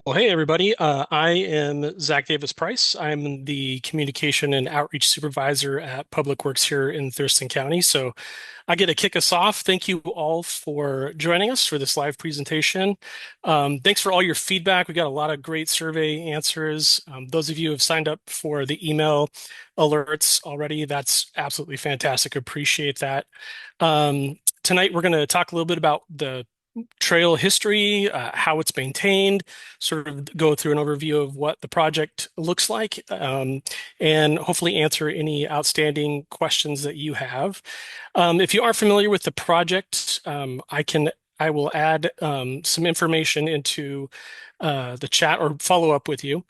Well, hey everybody. I am Zach Davis Price. I'm the communication and outreach supervisor at Public Works here in Thurston County. So I get to kick us off. Thank you all for joining us for this live presentation. Thanks for all your feedback. We got a lot of great survey answers. Those of you who have signed up for the email alerts already, that's absolutely fantastic. Appreciate that. Tonight we're going to talk a little bit about the trail history, how it's maintained, sort of go through an overview of what the project looks like, and hopefully answer any outstanding questions that you have. If you are familiar with the project, I will add some information into the chat or follow up with you.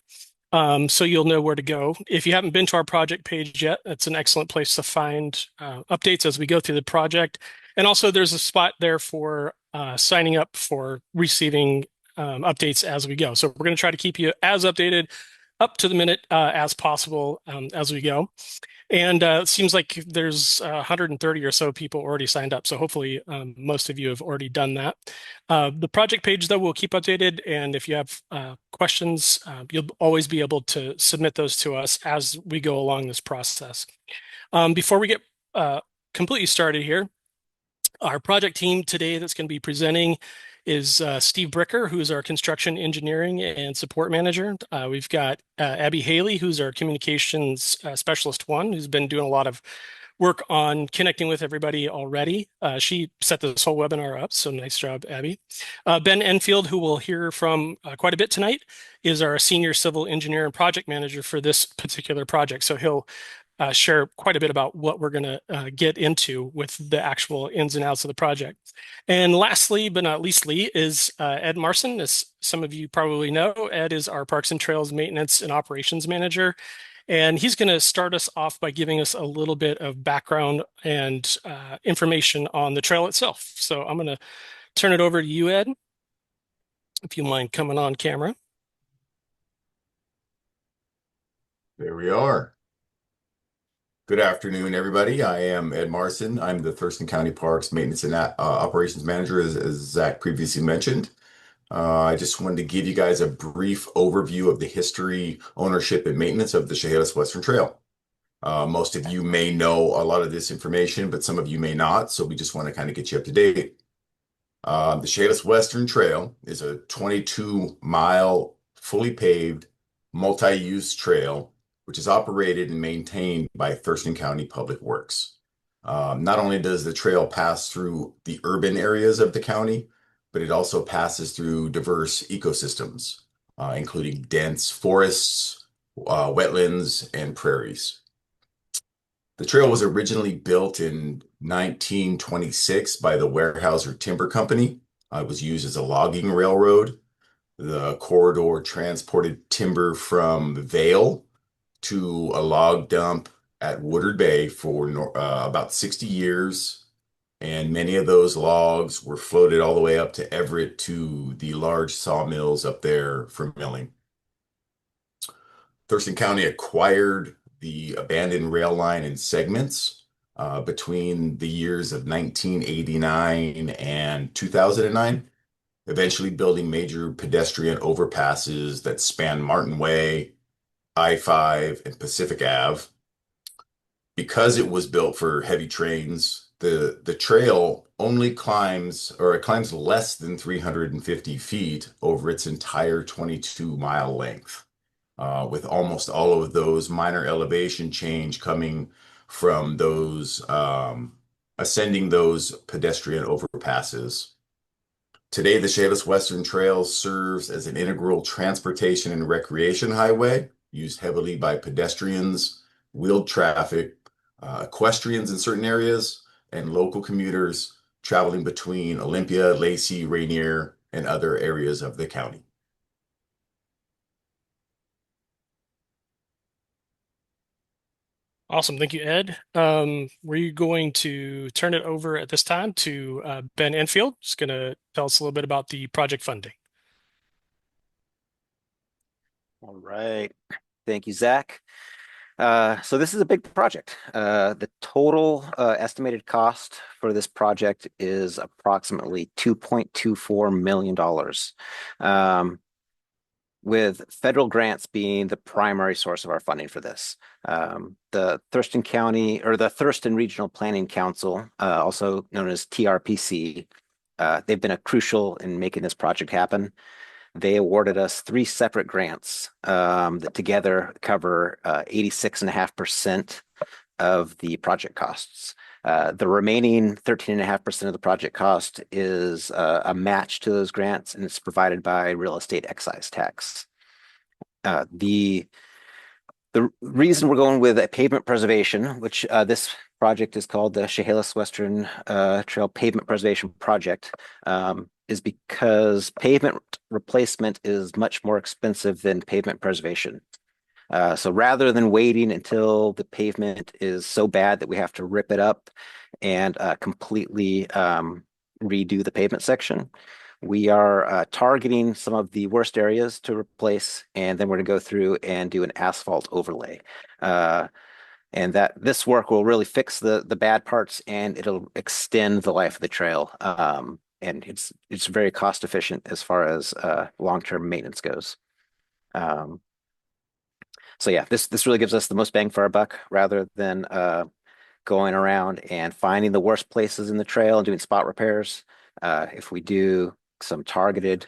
So you'll know where to go. If you haven't been to our project page yet, it's an excellent place to find updates as we go through the project. And also there's a spot there for signing up for receiving updates as we go. So we're going to try to keep you as updated up to the minute as possible as we go. And it seems like there's 130 or so people already signed up. So hopefully most of you have already done that. The project page, though, will keep updated. And if you have questions, you'll always be able to submit those to us as we go along this process. Before we get completely started here, our project team today that's going to be presenting is Steve Bricker, who's our construction engineering and support manager. We've got Abby Haley, who's our communications specialist one, who's been doing a lot of work on connecting with everybody already. She set this whole webinar up, so nice job, Abby. Ben Enfield, who we'll hear from quite a bit tonight, is our senior civil engineer and project manager for this particular project. So he'll share quite a bit about what we're going to get into with the actual ins and outs of the project. And lastly, but not leastly, is Ed Marson. As some of you probably know, Ed is our Parks and Trails maintenance and operations manager. And he's going to start us off by giving us a little bit of background and information on the trail itself. So I'm going to turn it over to you, Ed, if you mind coming on camera. There we are. Good afternoon, everybody. I am Ed Marson. I'm the Thurston County Parks Maintenance and Operations Manager, as Zach previously mentioned. I just wanted to give you guys a brief overview of the history, ownership, and maintenance of the Chehalis Western Trail. Most of you may know a lot of this information, but some of you may not, so we just want to kind of get you up to date. The Chehalis Western Trail is a 22-mile, fully paved, multi-use trail which is operated and maintained by Thurston County Public Works. Not only does the trail pass through the urban areas of the county, but it also passes through diverse ecosystems, including dense forests, wetlands, and prairies. The trail was originally built in 1926 by the Weyerhaeuser Timber Company. It was used as a logging railroad. The corridor transported timber from Vail to a log dump at Woodard Bay for about 60 years. And many of those logs were floated all the way up to Everett to the large sawmills up there for milling. Thurston County acquired the abandoned rail line in segments between the years of 1989 and 2009, eventually building major pedestrian overpasses that span Martin Way, I-5, and Pacific Ave. Because it was built for heavy trains, the trail only climbs, or it climbs less than 350 feet over its entire 22-mile length, with almost all of those minor elevation change coming from those ascending those pedestrian overpasses. Today, the Chehalis Western Trail serves as an integral transportation and recreation highway used heavily by pedestrians, wheeled traffic, equestrians in certain areas, and local commuters traveling between Olympia, Lacey, Rainier, and other areas of the county. Awesome. Thank you, Ed. We're going to turn it over at this time to Ben Enfield. He's going to tell us a little bit about the project funding. All right. Thank you, Zach. So this is a big project. The total estimated cost for this project is approximately $2.24 million. with federal grants being the primary source of our funding for this. The Thurston County or the Thurston Regional Planning Council, also known as TRPC, they've been crucial in making this project happen. They awarded us 3 separate grants that together cover 86.5% of the project costs. The remaining 13.5% of the project cost is a match to those grants, and it's provided by real estate excise tax. The reason we're going with a pavement preservation, which this project is called the Chehalis Western Trail Pavement Preservation Project, is because pavement replacement is much more expensive than pavement preservation. So rather than waiting until the pavement is so bad that we have to rip it up and completely redo the pavement section, we are targeting some of the worst areas to replace, and then we're going to go through and do an asphalt overlay. And that this work will really fix the bad parts, and it'll extend the life of the trail. And it's very cost efficient as far as long-term maintenance goes. So yeah, this really gives us the most bang for our buck rather than going around and finding the worst places in the trail and doing spot repairs. If we do some targeted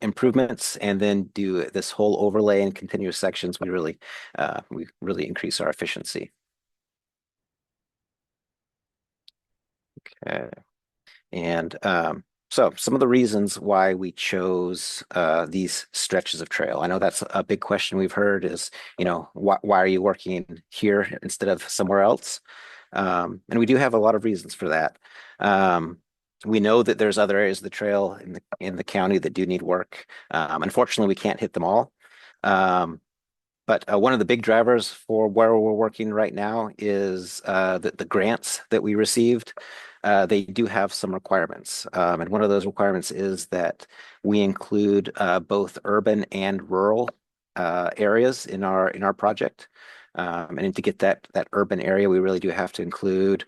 improvements and then do this whole overlay in continuous sections, we really increase our efficiency. Okay. And so some of the reasons why we chose these stretches of trail. I know that's a big question we've heard is, why are you working here instead of somewhere else? And we do have a lot of reasons for that. We know that there's other areas of the trail in the county that do need work. Unfortunately, we can't hit them all. But one of the big drivers for where we're working right now is the grants that we received. They do have some requirements. And one of those requirements is that we include both urban and rural areas in our project. And to get that urban area, we really do have to include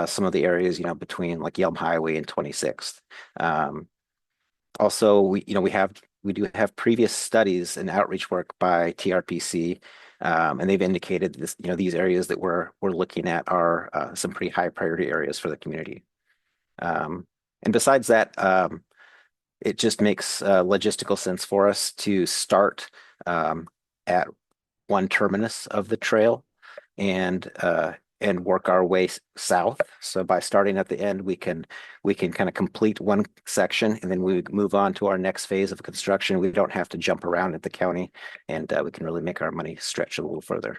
some of the areas, between like Yelm Highway and 26th. Also, we do have previous studies and outreach work by TRPC, and they've indicated this, these areas that we're looking at are some pretty high priority areas for the community. And besides that, it just makes logistical sense for us to start at one terminus of the trail and work our way south. So by starting at the end, we can kind of complete one section, and then we move on to our next phase of construction. We don't have to jump around at the county, and we can really make our money stretch a little further.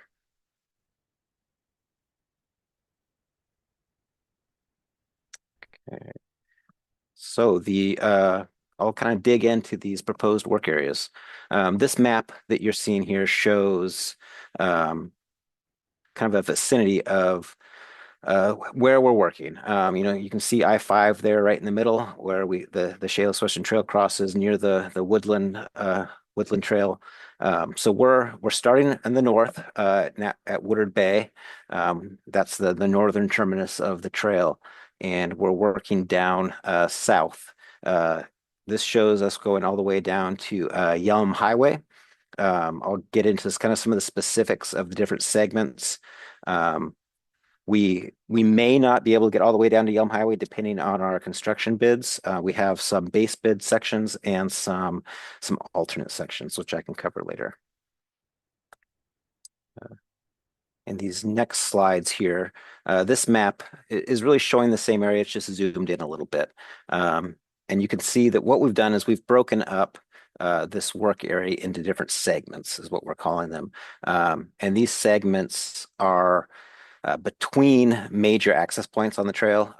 Okay. So I'll kind of dig into these proposed work areas. This map that you're seeing here shows kind of a vicinity of where we're working. You can see I-5 there right in the middle where the Chehalis Western Trail crosses near the woodland trail. So we're starting in the north at Woodard Bay. That's the northern terminus of the trail, and we're working down south. This shows us going all the way down to Yelm Highway. I'll get into some of the specifics of the different segments. We may not be able to get all the way down to Yelm Highway depending on our construction bids. We have some base bid sections and some alternate sections, which I can cover later. In these next slides here, this map is really showing the same area. It's just zoomed in a little bit. And you can see that what we've done is we've broken up this work area into different segments, is what we're calling them. And these segments are between major access points on the trail.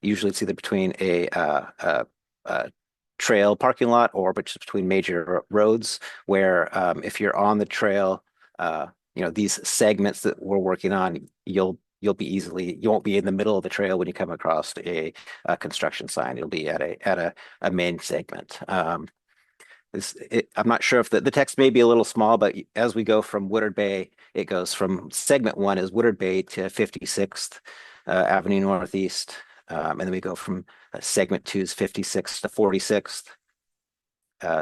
Usually it's either between a trail parking lot or between major roads, where if you're on the trail, these segments that we're working on, you won't be in the middle of the trail when you come across a construction sign. It'll be at a main segment. I'm not sure if the text may be a little small, but as we go from Woodard Bay, it goes from segment 1 is Woodard Bay to 56th Avenue Northeast. And then we go from segment 2 is 56th to 46th.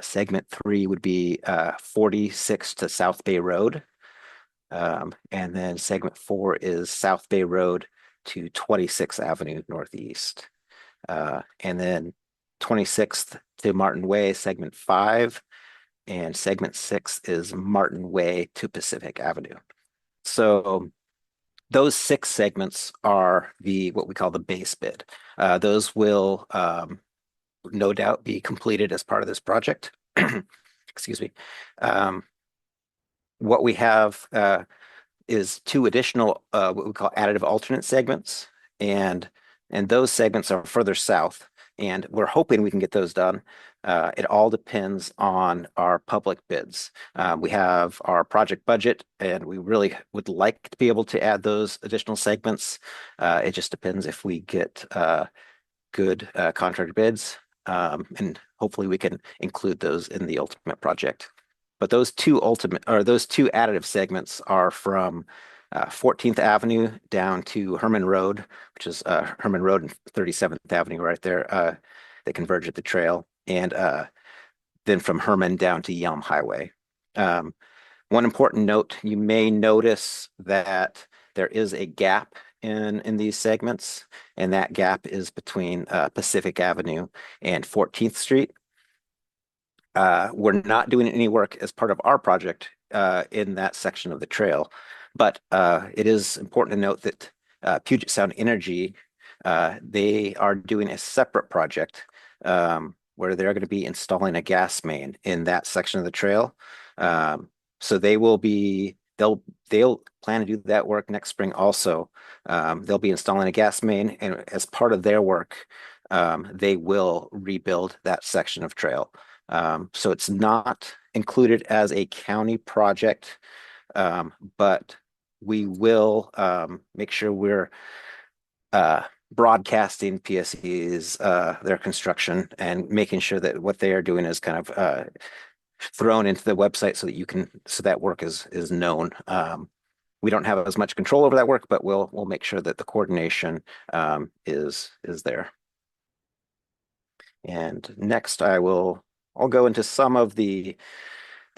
Segment 3 would be 46 to South Bay Road. And then segment 4 is South Bay Road to 26th Avenue Northeast. And then 26th to Martin Way, segment 5. And segment 6 is Martin Way to Pacific Avenue. So those 6 segments are what we call the base bid. Those will no doubt be completed as part of this project. Excuse me. What we have is 2 additional what we call additive alternate segments, and those segments are further south, and we're hoping we can get those done. It all depends on our public bids. We have our project budget, and we really would like to be able to add those additional segments. It just depends if we get good contractor bids, and hopefully we can include those in the ultimate project. But those two additive segments are from 14th Avenue down to Herman Road, which is Herman Road and 37th Avenue right there. They converge at the trail, and then from Herman down to Yelm Highway. One important note, you may notice that there is a gap in these segments, and that gap is between Pacific Avenue and 14th Street. We're not doing any work as part of our project in that section of the trail, but it is important to note that Puget Sound Energy, they are doing a separate project where they're going to be installing a gas main in that section of the trail. So they'll plan to do that work next spring also. They'll be installing a gas main, and as part of their work, they will rebuild that section of trail. So it's not included as a county project, but we will make sure we're broadcasting PSE's their construction and making sure that what they are doing is kind of thrown into the website so that work is known. We don't have as much control over that work, but we'll make sure that the coordination is there. And next, I'll go into some of the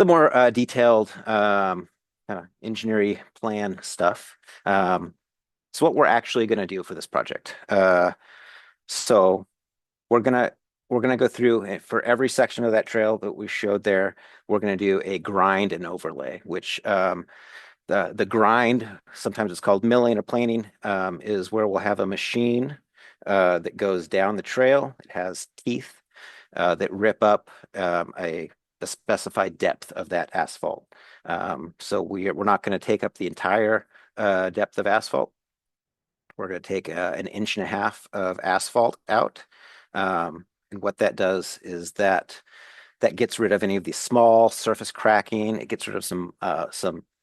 more detailed kind of engineering plan stuff. So what we're actually going to do for this project. So we're gonna go through for every section of that trail that we showed there. We're going to do a grind and overlay, which the grind, sometimes it's called milling or planing, is where we'll have a machine that goes down the trail. It has teeth that rip up a specified depth of that asphalt. So we're not going to take up the entire depth of asphalt. We're going to take 1.5 inches of asphalt out. And what that does is that gets rid of any of the small surface cracking. It gets rid of some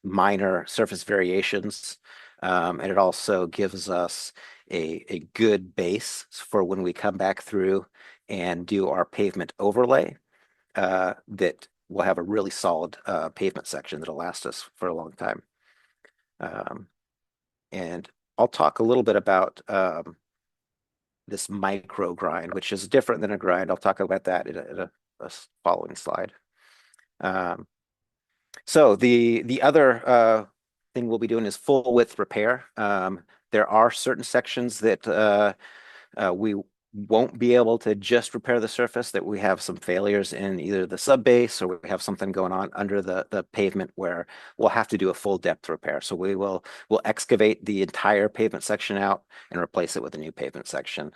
minor surface variations. And it also gives us a good base for when we come back through and do our pavement overlay, that will have a really solid pavement section that'll last us for a long time. And I'll talk a little bit about this micro grind, which is different than a grind. I'll talk about that in a following slide. So the other thing we'll be doing is full width repair. There are certain sections that we won't be able to just repair the surface, that we have some failures in either the sub base, or we have something going on under the pavement where we'll have to do a full depth repair. So we'll excavate the entire pavement section out and replace it with a new pavement section.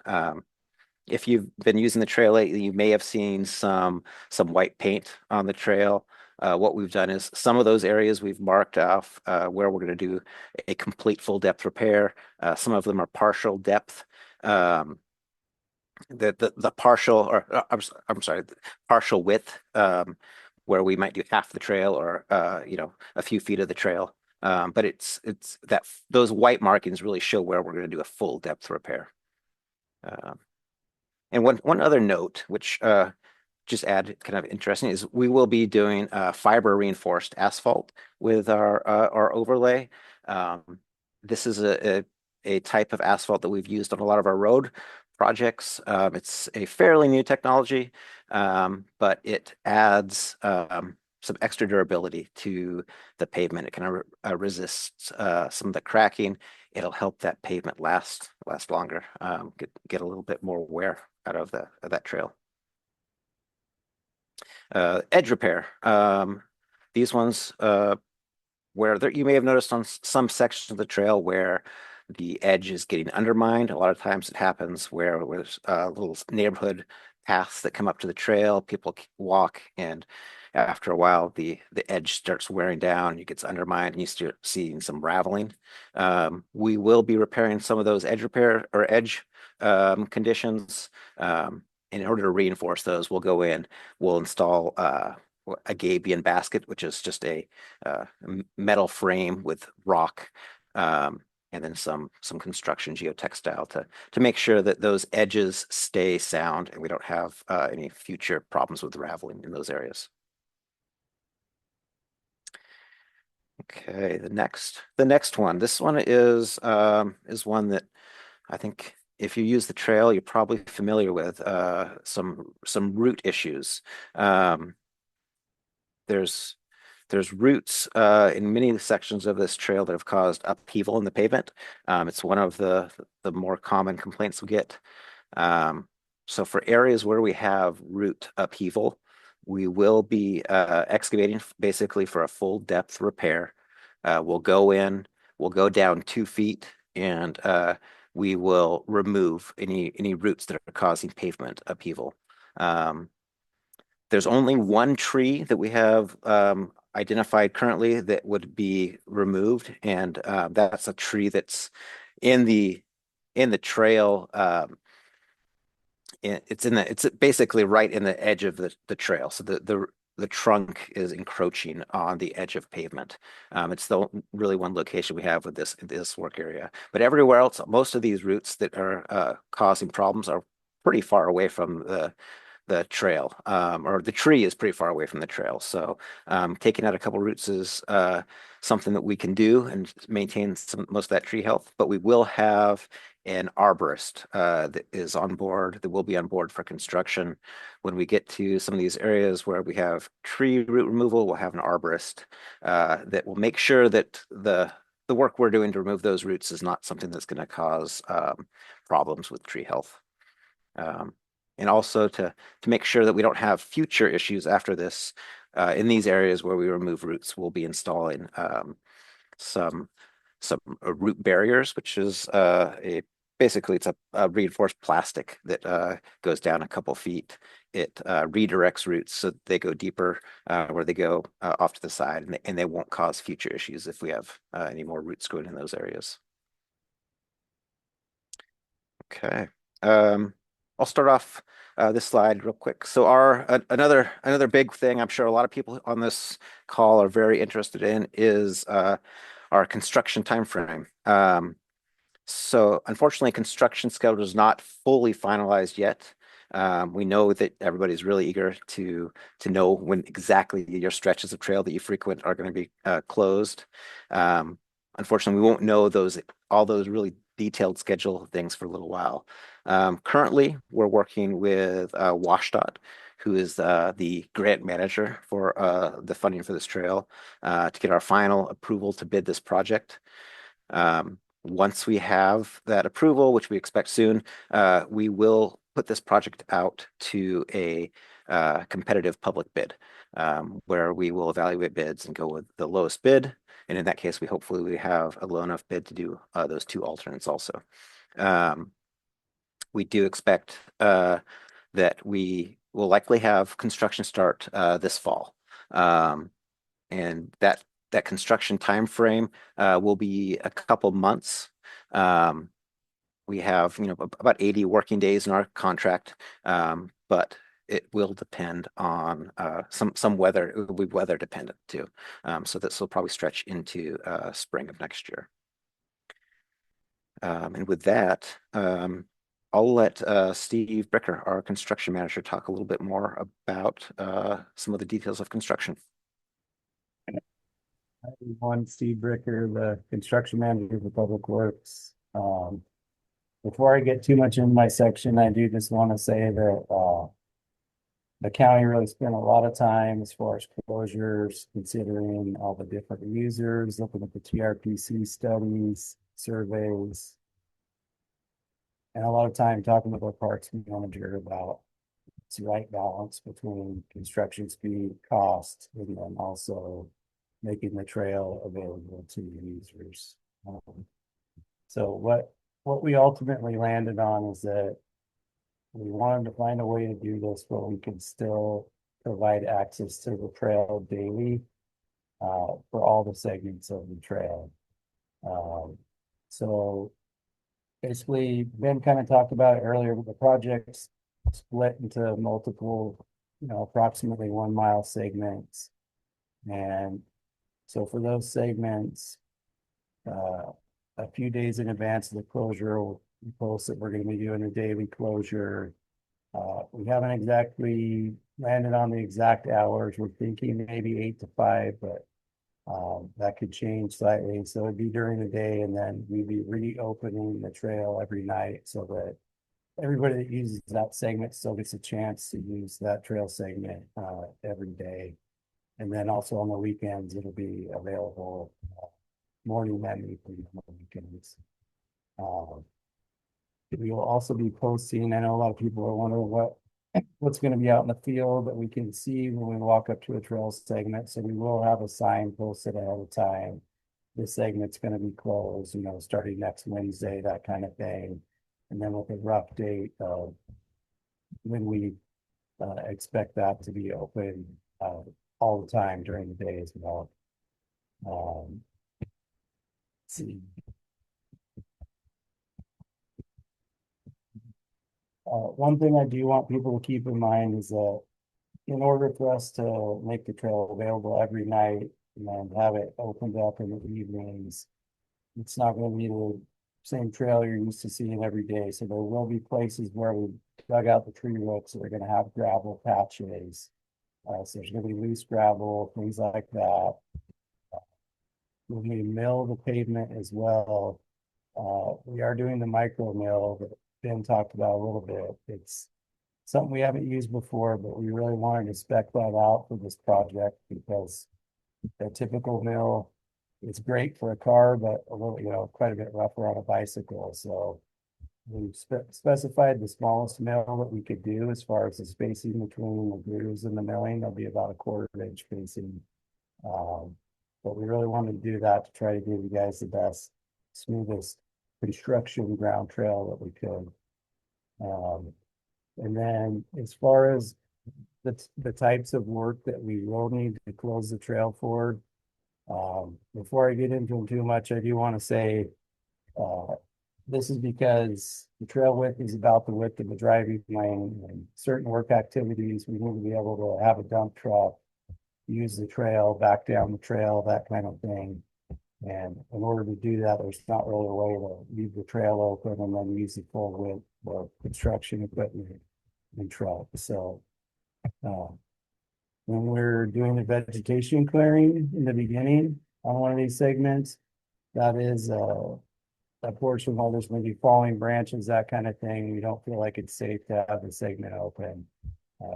If you've been using the trail lately, you may have seen some white paint on the trail. What we've done is some of those areas we've marked off where we're going to do a complete full depth repair. Some of them are partial depth. The partial, or I'm sorry, partial width, where we might do half the trail or a few feet of the trail. But it's that those white markings really show where we're going to do a full depth repair. And one other note, which just add kind of interesting, is we will be doing fiber reinforced asphalt with our overlay. This is a type of asphalt that we've used on a lot of our road projects. It's a fairly new technology, but it adds some extra durability to the pavement. It can resist some of the cracking. It'll help that pavement last longer, get a little bit more wear out of that trail. Edge repair. These ones where you may have noticed on some sections of the trail where the edge is getting undermined. A lot of times it happens where there's little neighborhood paths that come up to the trail. People walk, and after a while, the edge starts wearing down. It gets undermined, and you start seeing some raveling. We will be repairing some of those edge repair or edge conditions. In order to reinforce those, we'll go in, we'll install a gabion basket, which is just a metal frame with rock, and then some construction geotextile to make sure that those edges stay sound and we don't have any future problems with raveling in those areas. Okay, the next one. This one is one that I think if you use the trail, you're probably familiar with some root issues. There's roots in many sections of this trail that have caused upheaval in the pavement. It's one of the more common complaints we get. So for areas where we have root upheaval, we will be excavating basically for a full depth repair. We'll go in, we'll go down 2 feet, and we will remove any roots that are causing pavement upheaval. There's only one tree that we have identified currently that would be removed, and that's a tree that's in the trail. It's basically right in the edge of the trail. So the trunk is encroaching on the edge of pavement. It's the really one location we have with this work area. But everywhere else, most of these roots that are causing problems are pretty far away from the trail, or the tree is pretty far away from the trail. So taking out a couple roots is something that we can do and maintain most of that tree health. But we will have an arborist that is on board, that will be on board for construction. When we get to some of these areas where we have tree root removal, we'll have an arborist that will make sure that the work we're doing to remove those roots is not something that's going to cause problems with tree health. And also to make sure that we don't have future issues after this, in these areas where we remove roots, we'll be installing some root barriers, which is basically it's a reinforced plastic that goes down a couple feet. It redirects roots so they go deeper where they go off to the side, and they won't cause future issues if we have any more roots growing in those areas. Okay. I'll start off this slide real quick. So another big thing I'm sure a lot of people on this call are very interested in is our construction timeframe. So unfortunately, construction schedule is not fully finalized yet. We know that everybody's really eager to know when exactly your stretches of trail that you frequent are going to be closed. Unfortunately, we won't know all those really detailed schedule things for a little while. Currently, we're working with WashDOT, who is the grant manager for the funding for this trail, to get our final approval to bid this project. Once we have that approval, which we expect soon, we will put this project out to a competitive public bid, where we will evaluate bids and go with the lowest bid. And in that case, we have a low enough bid to do those 2 alternates also. We do expect that we will likely have construction start this fall. And that construction time frame will be a couple months. We have about 80 working days in our contract, but it will depend on some weather. It will be weather dependent too. So this will probably stretch into spring of next year. And with that, I'll let Steve Bricker, our construction manager, talk a little bit more about some of the details of construction. Everyone, Steve Bricker, the construction manager for Public Works. Before I get too much in my section, I do just want to say that the county really spent a lot of time as far as closures, considering all the different users, looking at the TRPC studies, surveys, and a lot of time talking with our parks manager about its right balance between construction speed, cost, and then also making the trail available to users. So what we ultimately landed on is that we wanted to find a way to do this where we could still provide access to the trail daily for all the segments of the trail. So basically, Ben kind of talked about it earlier, but the project's split into multiple, approximately 1 mile segments. And so for those segments, a few days in advance of the closure, we'll post that we're going to be doing a daily closure. We haven't exactly landed on the exact hours. We're thinking maybe 8 to 5, but that could change slightly. So it'd be during the day, and then we'd be reopening the trail every night so that everybody that uses that segment still gets a chance to use that trail segment every day. And then also on the weekends, it'll be available morning and evening on the weekends. We will also be posting, I know a lot of people are wondering what's going to be out in the field that we can see when we walk up to a trail segment. So we will have a sign posted ahead of time. This segment's going to be closed, starting next Wednesday, that kind of thing. And then with a rough date of when we expect that to be open all the time during the day as well. Let's see. One thing I do want people to keep in mind is that in order for us to make the trail available every night and have it opened up in the evenings, it's not going to be the same trail you're used to seeing every day. So there will be places where we dug out the tree roots that are going to have gravel patches. So there's going to be loose gravel, things like that. We're going to mill the pavement as well. We are doing the micro mill that Ben talked about a little bit. It's something we haven't used before, but we really wanted to spec that out for this project because the typical mill is great for a car, but a little, quite a bit rougher on a bicycle. So we specified the smallest mill that we could do as far as the spacing between the grooves and the milling. There'll be about a 1/4 inch spacing. But we really wanted to do that to try to give you guys the best, smoothest construction ground trail that we could. And then as far as the types of work that we will need to close the trail for, before I get into them too much, I do want to say this is because the trail width is about the width of the driving lane, and certain work activities we need to be able to have a dump truck use the trail, back down the trail, that kind of thing. And in order to do that, there's not really a way to leave the trail open and then use the full width for construction equipment and truck. So when we're doing the vegetation clearing in the beginning on one of these segments, that is a portion where there's going to be falling branches, that kind of thing. We don't feel like it's safe to have the segment open.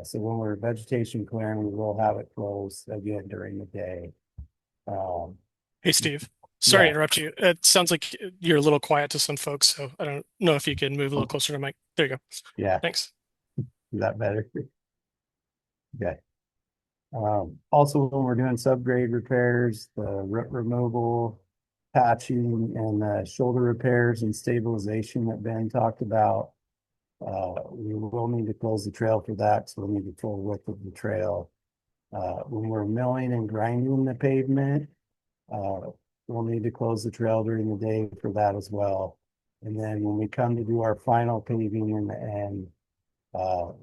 So when we're vegetation clearing, we will have it closed again during the day. Hey, Steve. Sorry to Yeah. interrupt you. It sounds like you're a little quiet to some folks, so I don't know if you can move a little closer to the mic. There you go. Yeah. Thanks. Is that better? Okay. Also, when we're doing subgrade repairs, the root removal, patching, and the shoulder repairs and stabilization that Ben talked about, we will need to close the trail for that, so we need the full width of the trail. When we're milling and grinding the pavement, we'll need to close the trail during the day for that as well. And then when we come to do our final paving in the end,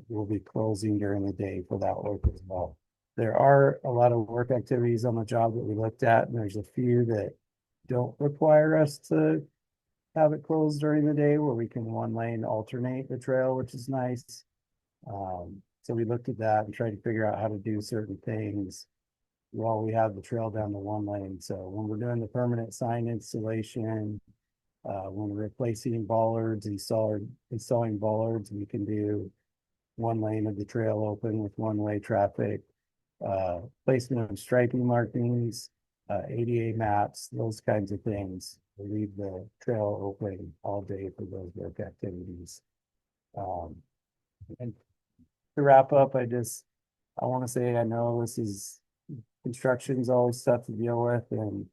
we'll be closing during the day for that work as well. There are a lot of work activities on the job that we looked at, and there's a few that don't require us to have it closed during the day, where we can one lane alternate the trail, which is nice. So we looked at that and tried to figure out how to do certain things while we have the trail down the one lane. So when we're doing the permanent sign installation, When we're replacing bollards, installing bollards, we can do one lane of the trail open with one-way traffic. Placement of striping markings, ADA maps, those kinds of things. We leave the trail open all day for those work activities. And to wrap up, I want to say I know construction is always tough to deal with, and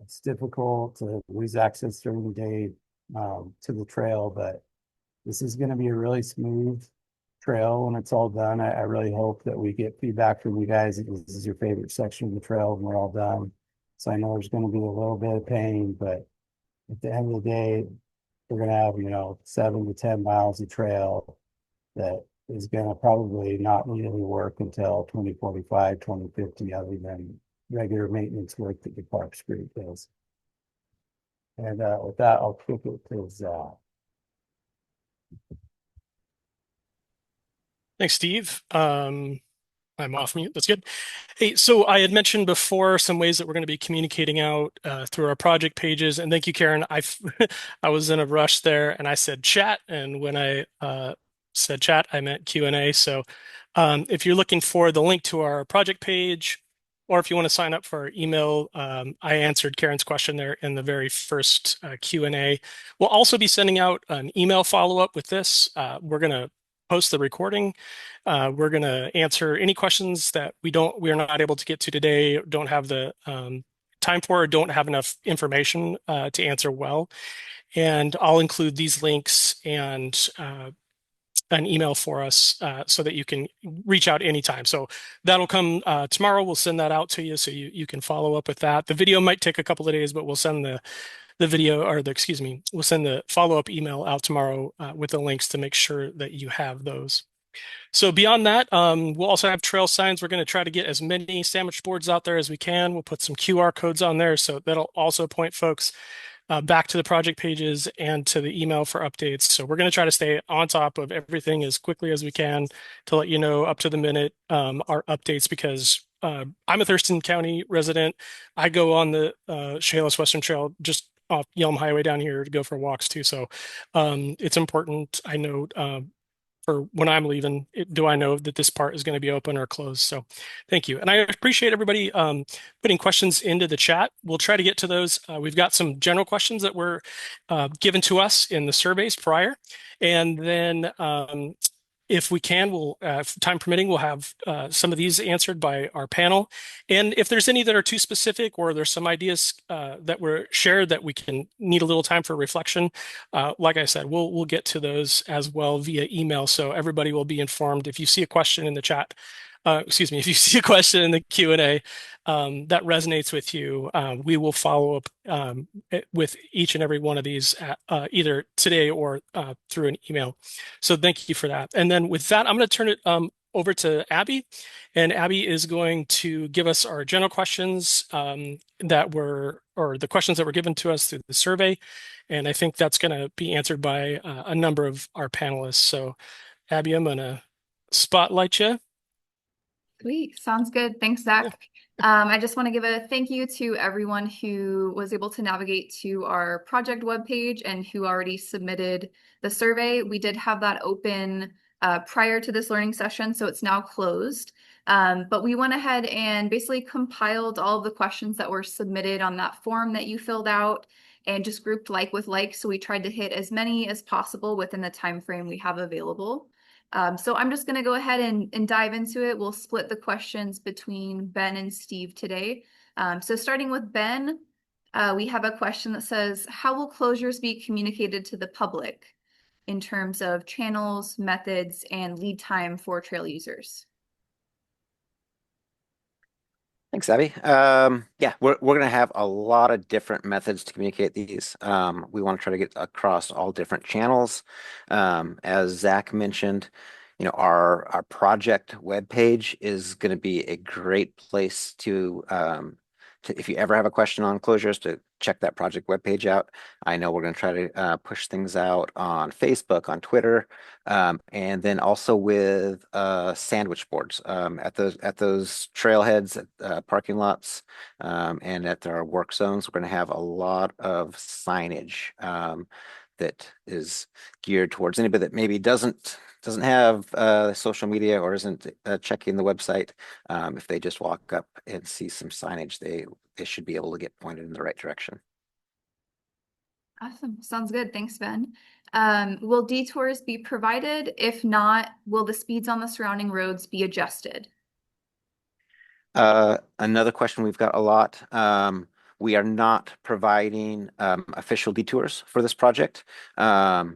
it's difficult to lose access during the day to the trail, but this is going to be a really smooth trail when it's all done. I really hope that we get feedback from you guys that this is your favorite section of the trail when we're all done. So I know there's going to be a little bit of pain, but at the end of the day, we're going to have, 7 to 10 miles of trail that is going to probably not need any work until 2045, 2050, other than regular maintenance work that the Parks Group does. And with that, I'll kick it to Zach. Thanks, Steve. I'm off mute. That's good. Hey, so I had mentioned before some ways that we're going to be communicating out through our project pages. And thank you, Karen. I was in a rush there and I said chat. And when I said chat, I meant Q&A. So if you're looking for the link to our project page, or if you want to sign up for our email, I answered Karen's question there in the very first Q&A. We'll also be sending out an email follow-up with this. We're going to post the recording. We're going to answer any questions that we are not able to get to today, don't have the time for, or don't have enough information to answer well. And I'll include these links and an email for us so that you can reach out anytime. So that'll come tomorrow. We'll send that out to you so you can follow up with that. The video might take a couple of days, but we'll send the video, or we'll send the follow-up email out tomorrow with the links to make sure that you have those. So beyond that, we'll also have trail signs. We're going to try to get as many sandwich boards out there as we can. We'll put some QR codes on there, so that'll also point folks back to the project pages and to the email for updates. So we're going to try to stay on top of everything as quickly as we can to let you know up to the minute our updates, because I'm a Thurston County resident. I go on the Chehalis Western Trail just off Yelm Highway down here to go for walks too. So it's important. I know for when I'm leaving, do I know that this part is going to be open or closed? So thank you. And I appreciate everybody putting questions into the chat. We'll try to get to those. We've got some general questions that were given to us in the surveys prior. And then if we can, we'll, time permitting, we'll have some of these answered by our panel. And if there's any that are too specific, or there's some ideas that were shared that we can need a little time for reflection, like I said, we'll get to those as well via email, so everybody will be informed. If you see a question in the chat, if you see a question in the Q&A that resonates with you, we will follow up with each and every one of these either today or through an email. So thank you for that. And then with that, I'm going to turn it over to Abby. And Abby is going to give us our general questions or the questions that were given to us through the survey. And I think that's going to be answered by a number of our panelists. So Abby, I'm going to spotlight you. Sweet. Sounds good. Thanks, Zach. I just want to give a thank you to everyone who was able to navigate to our project webpage and who already submitted the survey. We did have that open prior to this learning session, so it's now closed. But we went ahead and basically compiled all of the questions that were submitted on that form that you filled out and just grouped like with like. So we tried to hit as many as possible within the time frame we have available. So I'm just going to go ahead and dive into it. We'll split the questions between Ben and Steve today. So starting with Ben, we have a question that says, how will closures be communicated to the public in terms of channels, methods, and lead time for trail users? Thanks, Abby. Yeah, we're going to have a lot of different methods to communicate these. We want to try to get across all different channels. As Zach mentioned, our project webpage is going to be a great place to if you ever have a question on closures, to check that project webpage out. I know we're going to try to push things out on Facebook, on Twitter, and then also with sandwich boards at those trailheads, parking lots, and at our work zones. We're going to have a lot of signage that is geared towards anybody that maybe doesn't have social media or isn't checking the website. If they just walk up and see some signage, they should be able to get pointed in the right direction. Awesome. Sounds good. Thanks, Ben. Will detours be provided? If not, will the speeds on the surrounding roads be adjusted? Another question we've got a lot. We are not providing official detours for this project. A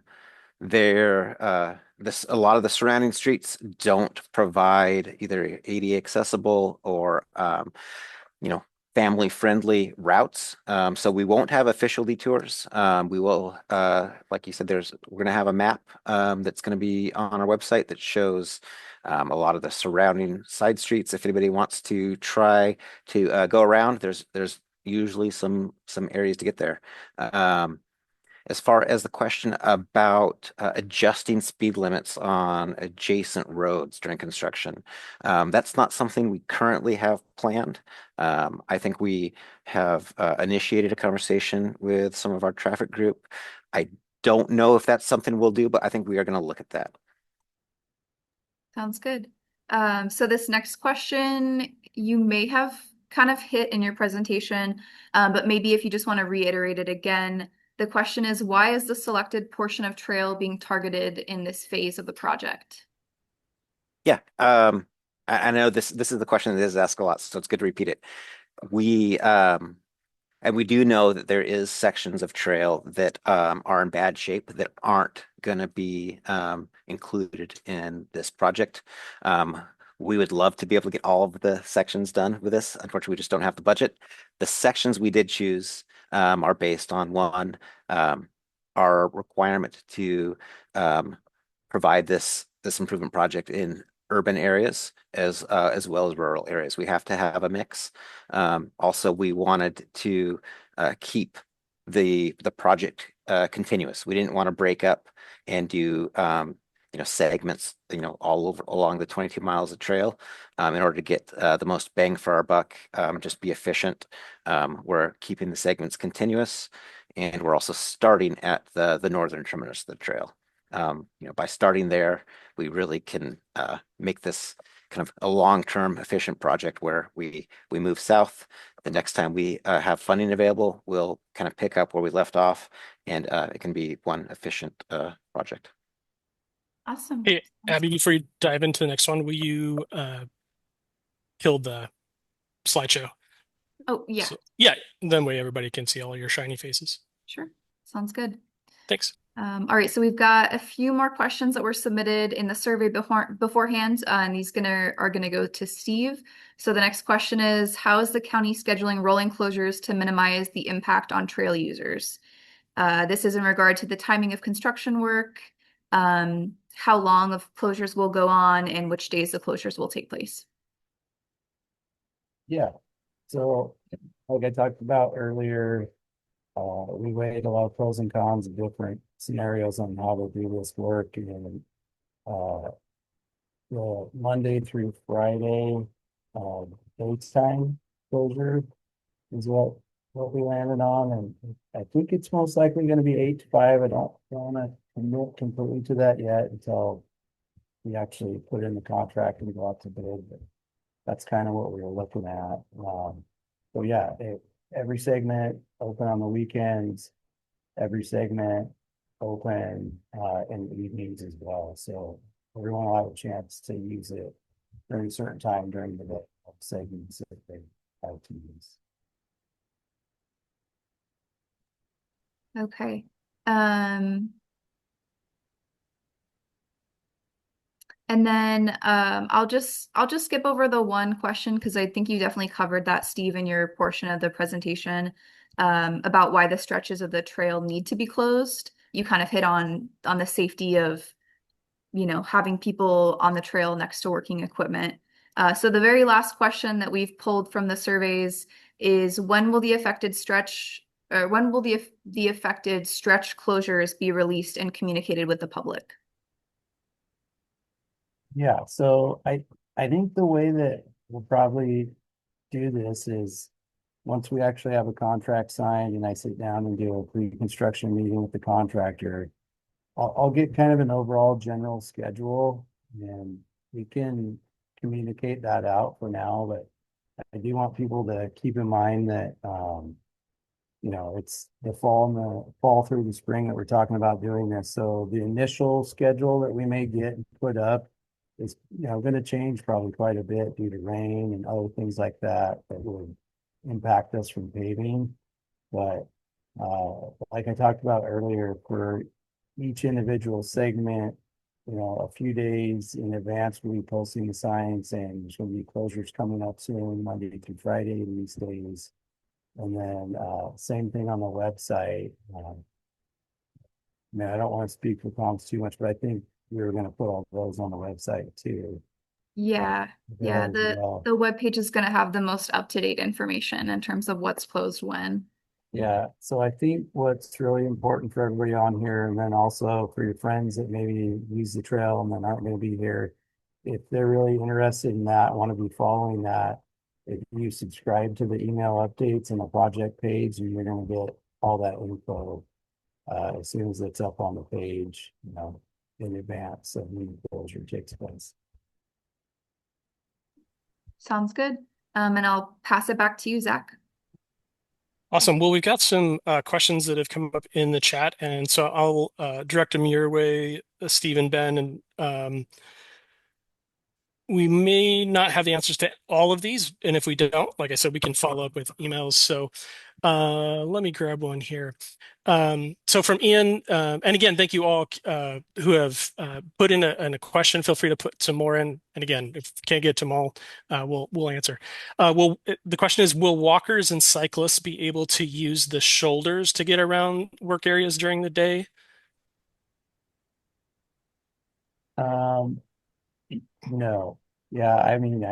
lot of the surrounding streets don't provide either ADA accessible or family friendly routes. So we won't have official detours. We will, like you said, we're going to have a map that's going to be on our website that shows a lot of the surrounding side streets. If anybody wants to try to go around, there's usually some areas to get there. As far as the question about adjusting speed limits on adjacent roads during construction, that's not something we currently have planned. I think we have initiated a conversation with some of our traffic group. I don't know if that's something we'll do, but I think we are going to look at that. Sounds good. So this next question, you may have kind of hit in your presentation, but maybe if you just want to reiterate it again. The question is, why is the selected portion of trail being targeted in this phase of the project? Yeah, I know this is the question that is asked a lot, so it's good to repeat it. And we do know that there is sections of trail that are in bad shape that aren't going to be included in this project. We would love to be able to get all of the sections done with this. Unfortunately, we just don't have the budget. The sections we did choose are based on one, our requirement to provide this improvement project in urban areas as well as rural areas. We have to have a mix. Also, we wanted to keep the project continuous. We didn't want to break up and do segments all over along the 22 miles of trail in order to get the most bang for our buck, just be efficient. We're keeping the segments continuous, and we're also starting at the northern terminus of the trail. By starting there, we really can make this kind of a long-term efficient project where we move south. The next time we have funding available, we'll kind of pick up where we left off, and it can be one efficient project. Awesome. Hey, Abby, before you dive into the next one, will you kill the slideshow? Oh, yeah, Yeah, then way everybody can see all your shiny faces. sure. Sounds good. Thanks. All right, so we've got a few more questions that were submitted in the survey beforehand, and these are gonna go to Steve. So the next question is, how is the county scheduling rolling closures to minimize the impact on trail users? This is in regard to the timing of construction work, how long of closures will go on, and which days the closures will take place. Yeah, so like I talked about earlier, we weighed a lot of pros and cons of different scenarios on how to do this work, and the Monday through Friday daytime closure is what we landed on, and I think it's most likely going to be 8 to 5. I don't want to commit completely to that yet until we actually put in the contract and go out to bid, but that's kind of what we were looking at. So yeah, every segment open on the weekends, every segment open in the evenings as well. So everyone will have a chance to use it during a certain time during the day of segments if they have to use. Okay. And then I'll just skip over the one question because I think you definitely covered that, Steve, in your portion of the presentation about why the stretches of the trail need to be closed. You kind of hit on the safety of, having people on the trail next to working equipment. So the very last question that we've pulled from the surveys is when will the affected stretch or when will the affected stretch closures be released and communicated with the public? Yeah, so I think the way that we'll probably do this is once we actually have a contract signed and I sit down and do a pre-construction meeting with the contractor, I'll get kind of an overall general schedule and we can communicate that out for now, but I do want people to keep in mind that it's the fall and the fall through the spring that we're talking about doing this. So the initial schedule that we may get and put up is, going to change probably quite a bit due to rain and other things like that that would impact us from paving. But like I talked about earlier, for each individual segment, a few days in advance, we'll be posting the sign saying there's going to be closures coming up soon, Monday through Friday, these days. And then same thing on the website. Man, I don't want to speak for comms too much, but I think we were going to put all those on the website too. Yeah, yeah. As The well. the web page is going to have the most up-to-date information in terms of what's closed when. Yeah, so I think what's really important for everybody on here, and then also for your friends that maybe use the trail and then aren't going to be here, if they're really interested in that, want to be following that, if you subscribe to the email updates and the project page, and you're going to get all that info as soon as it's up on the page, in advance of when the closure takes place. Sounds good. And I'll pass it back to you, Zach. Awesome. Well, we've got some questions that have come up in the chat, and so I'll direct them your way, Steve and Ben, and we may not have the answers to all of these, and if we don't, like I said, we can follow up with emails. So let me grab one here. So from Ian, and again, thank you all who have put in a question. Feel free to put some more in. And again, if you can't get to them all, we'll answer. The question is, will walkers and cyclists be able to use the shoulders to get around work areas during the day? No. Yeah, I mean,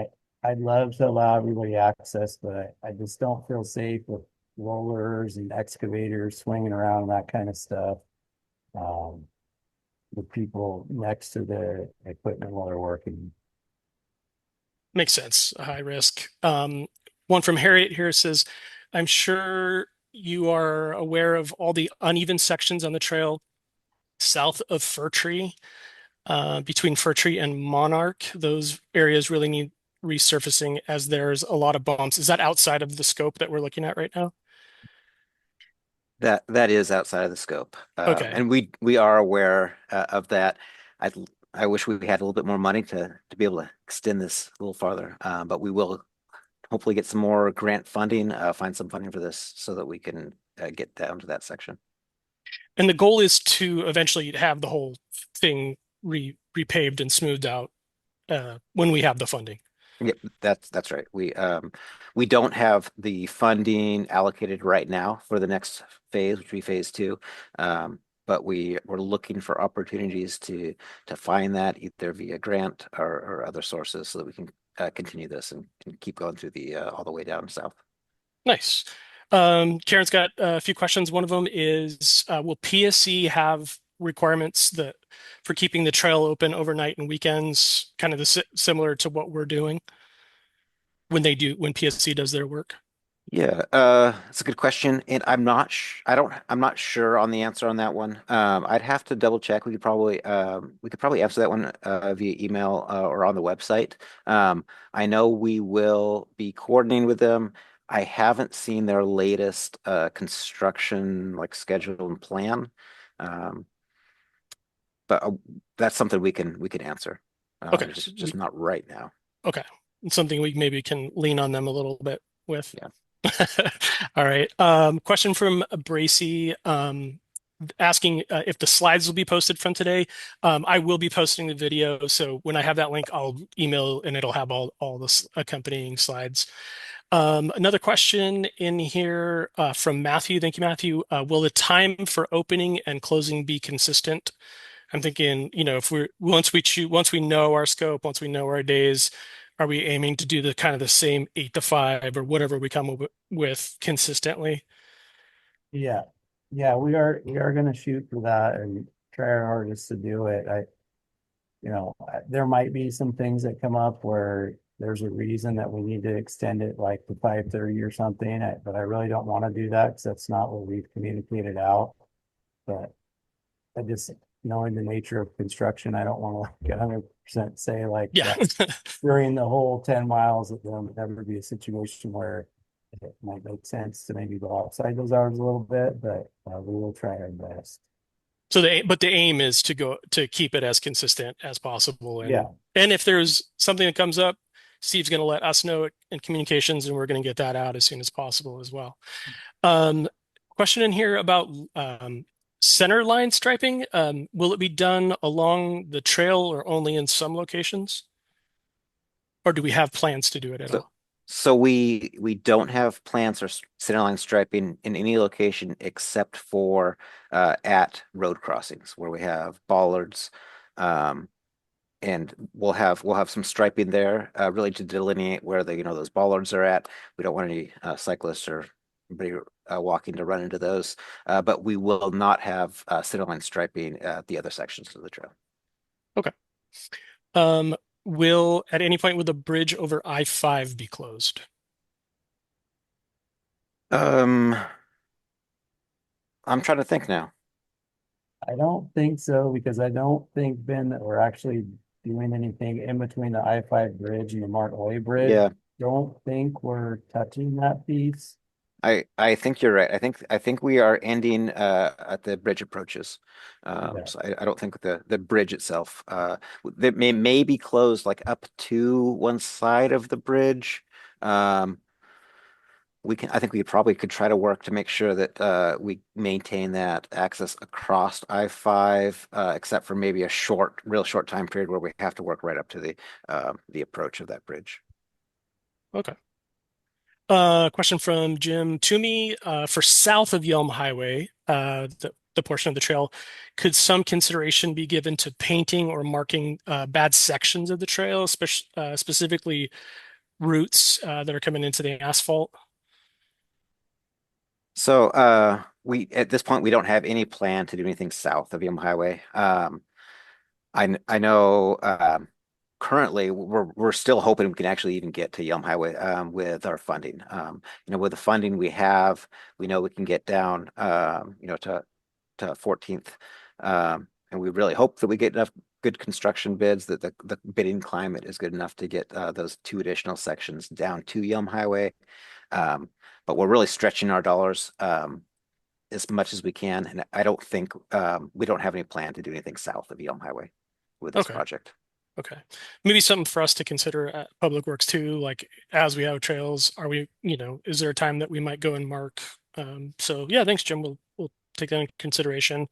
I'd love to allow everybody access, but I just don't feel safe with rollers and excavators swinging around and that kind of stuff. With people next to the equipment while they're working. Makes sense. A high risk. One from Harriet here says, I'm sure you are aware of all the uneven sections on the trail south of Fir Tree, between Fir Tree and Monarch. Those areas really need resurfacing as there's a lot of bumps. Is that outside of the scope that we're looking at right now? That is outside of the scope, Okay. and we are aware of that. I wish we had a little bit more money to be able to extend this a little farther, but we will hopefully get some more grant funding, find some funding for this so that we can get down to that section. And the goal is to eventually have the whole thing repaved and smoothed out when we have the funding. Yep, that's right. We don't have the funding allocated right now for the next phase, which will be phase two. But we're looking for opportunities to find that either via grant or other sources so that we can continue this and keep going through the all the way down south. Nice. Karen's got a few questions. One of them is, will PSC have requirements for keeping the trail open overnight and weekends, kind of similar to what we're doing when PSC does their work? Yeah, it's a good question, and I'm not sure on the answer on that one. I'd have to double check. We could probably answer that one via email or on the website. I know we will be coordinating with them. I haven't seen their latest construction schedule and plan, but that's something we can answer. Okay. Just not right now. Okay. It's something we maybe can lean on them a little bit with. Yeah. All right. Question from Bracy, asking if the slides will be posted from today. I will be posting the video, so when I have that link, I'll email and it'll have all the accompanying slides. Another question in here from Matthew. Thank you, Matthew. Will the time for opening and closing be consistent? I'm thinking, if once we know our scope, once we know our days, are we aiming to do the kind of the same 8 to 5 or whatever we come up with consistently? Yeah, yeah, we are gonna shoot for that and try our hardest to do it. There might be some things that come up where there's a reason that we need to extend it like to 5:30 or something, but I really don't want to do that because that's not what we've communicated out. But I just, knowing the nature of construction, I don't want to like 100% say like Yeah. that during the whole 10 miles that there would never be a situation where it might make sense to maybe go outside those hours a little bit, but we will try our best. So the aim is to go to keep it as consistent as possible. Yeah, And if there's something that comes up, Steve's going to let us know in communications, and we're going to get that out as soon as possible as well. Um, Question in here about center line striping. Will it be done along the trail or only in some locations? Or do we have plans to do it at So, all? so we don't have plants or centerline striping in any location except for at road crossings where we have bollards, and we'll have some striping there, really to delineate where those bollards are at. We don't want any cyclists or anybody walking to run into those, but we will not have centerline striping at the other sections of the trail. Okay. Um, will at any point will the bridge over I-5 be closed? Um, I'm trying to think now. I don't think so because I don't think, Ben, that we're actually doing anything in between the I-5 bridge and the Martin Way Bridge. Yeah, Don't think we're touching that piece. I think you're right. I think we are ending at the bridge approaches. Yeah. So I don't think the bridge itself that may be closed like up to one side of the bridge. Um, I think we probably could try to work to make sure that we maintain that access across I-5, except for maybe a real short time period where we have to work right up to the approach of that bridge. Okay. Question from Jim Toomey. For south of Yelm Highway, the portion of the trail, could some consideration be given to painting or marking bad sections of the trail, specifically routes that are coming into the asphalt? So we at this point we don't have any plan to do anything south of Yum Highway. I know currently we're still hoping we can actually even get to Yum Highway with our funding. With the funding we have, we know we can get down to 14th. And we really hope that we get enough good construction bids that the bidding climate is good enough to get those 2 additional sections down to Yum Highway. But we're really stretching our dollars as much as we can. And I don't think we don't have any plan to do anything south of Yelm Highway with this Okay. project. Okay. Maybe something for us to consider at Public Works too, like as we have trails, is there a time that we might go and mark? So yeah, thanks, Jim. We'll take that into consideration.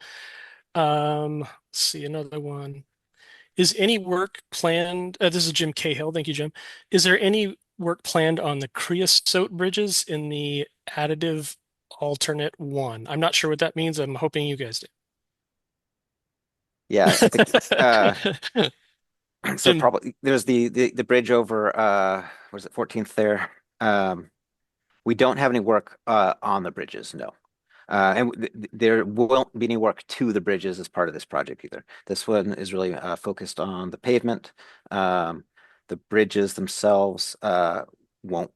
Let's see another one. Is any work planned? This is Jim Cahill. Thank you, Jim. Is there any work planned on the creosote bridges in the additive alternate one? I'm not sure what that means. I'm hoping you guys Yeah, I think do. so. Jim, Probably there's the bridge over was it 14th there. We don't have any work on the bridges, no. There won't be any work to the bridges as part of this project either. This one is really focused on the pavement. The bridges themselves won't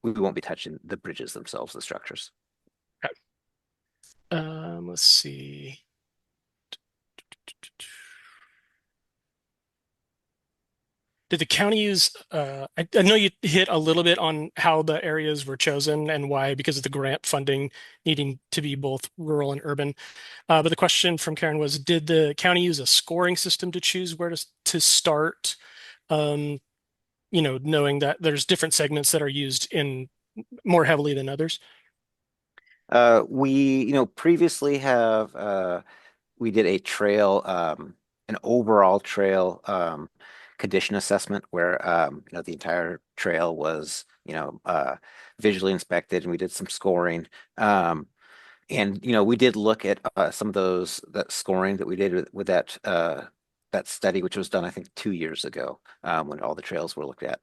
we won't be touching the bridges themselves, the structures. let's see. Did the county use, I know you hit a little bit on how the areas were chosen and why, because of the grant funding needing to be both rural and urban. But the question from Karen was, did the county use a scoring system to choose where to start? Knowing that there's different segments that are used in more heavily than others. We previously have we did a trail, an overall trail condition assessment where the entire trail was visually inspected, and we did some scoring. And we did look at some of that scoring that we did with that that study, which was done, I think, 2 years ago, when all the trails were looked at.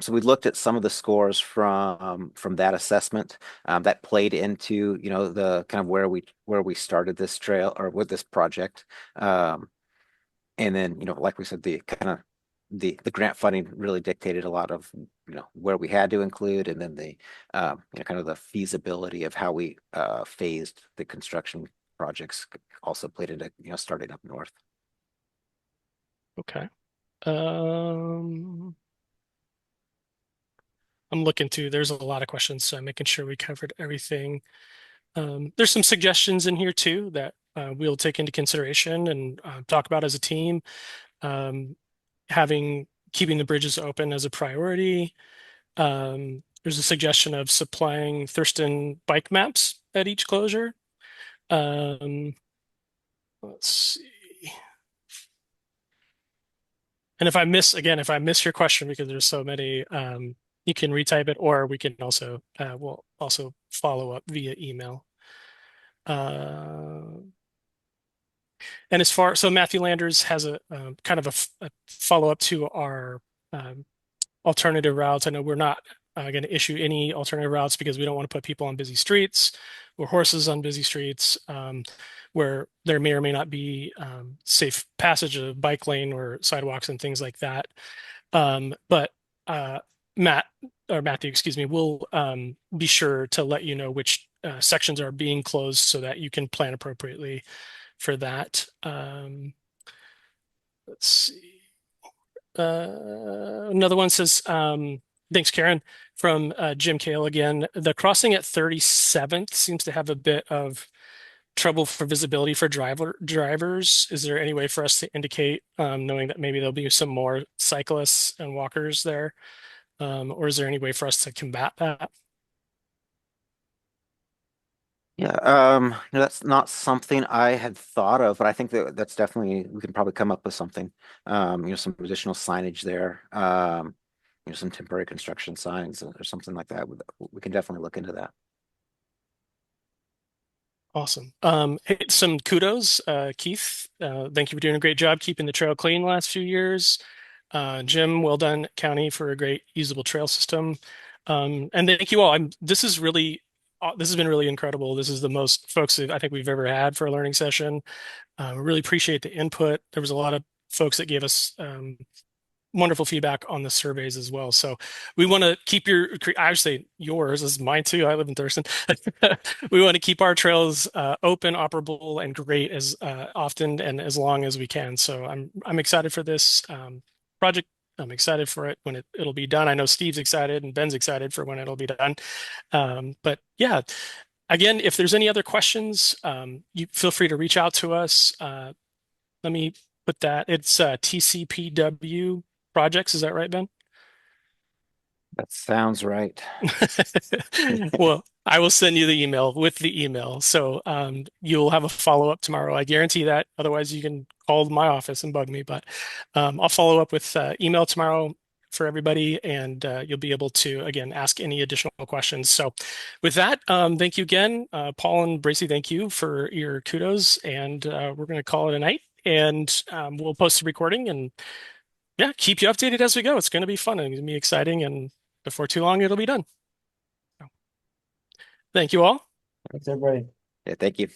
So we looked at some of the scores from that assessment, that played into, the kind of where we started this trail or with this project. And then, like we said, the kind of the grant funding really dictated a lot of, where we had to include, and then the kind of the feasibility of how we phased the construction projects also played into, starting up north. Okay. I'm looking through, there's a lot of questions, so I'm making sure we covered everything. There's some suggestions in here too that we'll take into consideration and talk about as a team. Um, keeping the bridges open as a priority. There's a suggestion of supplying Thurston bike maps at each closure. Let's see. And if I miss your question because there's so many, you can retype it, or we can also we'll also follow up via email. And so Matthew Landers has a kind of a follow up to our alternative routes. I know we're not going to issue any alternative routes because we don't want to put people on busy streets or horses on busy streets, where there may or may not be safe passage of bike lane or sidewalks and things like that. But Matthew, excuse me, will be sure to let you know which sections are being closed so that you can plan appropriately for that. Let's see. Another one says, thanks, Karen, from Jim Kale again. The crossing at 37th seems to have a bit of trouble for visibility for drivers. Is there any way for us to indicate, knowing that maybe there'll be some more cyclists and walkers there? Or is there any way for us to combat that? Yeah, that's not something I had thought of, but I think that's definitely, we can probably come up with something. Some additional signage there, some temporary construction signs or something like that. We can definitely look into that. Awesome. Hey, some kudos, Keith. Thank you for doing a great job keeping the trail clean the last few years. Jim, well done, County, for a great usable trail system. And thank you all. This has been really incredible. This is the most folks that I think we've ever had for a learning session. Really appreciate the input. There was a lot of folks that gave us wonderful feedback on the surveys as well. So we want to keep I would say yours, this is mine too. I live in Thurston. We want to keep our trails open, operable, and great as often and as long as we can. So I'm excited for this project. I'm excited for it when it'll be done. I know Steve's excited and Ben's excited for when it'll be done. But yeah, again, if there's any other questions, you feel free to reach out to us. Let me put that. It's TCPW projects. Is that right, Ben? That sounds right. Well, I will send you the email with the email. So you'll have a follow-up tomorrow. I guarantee that. Otherwise, you can call my office and bug me. But I'll follow up with email tomorrow for everybody, and you'll be able to, again, ask any additional questions. So with that, thank you again. Paul and Bracy, thank you for your kudos. And we're going to call it a night. And we'll post the recording and yeah, keep you updated as we go. It's going to be fun and it's going to be exciting. And before too long, it'll be done. Thank you all. Thanks, everybody. Yeah, thank you.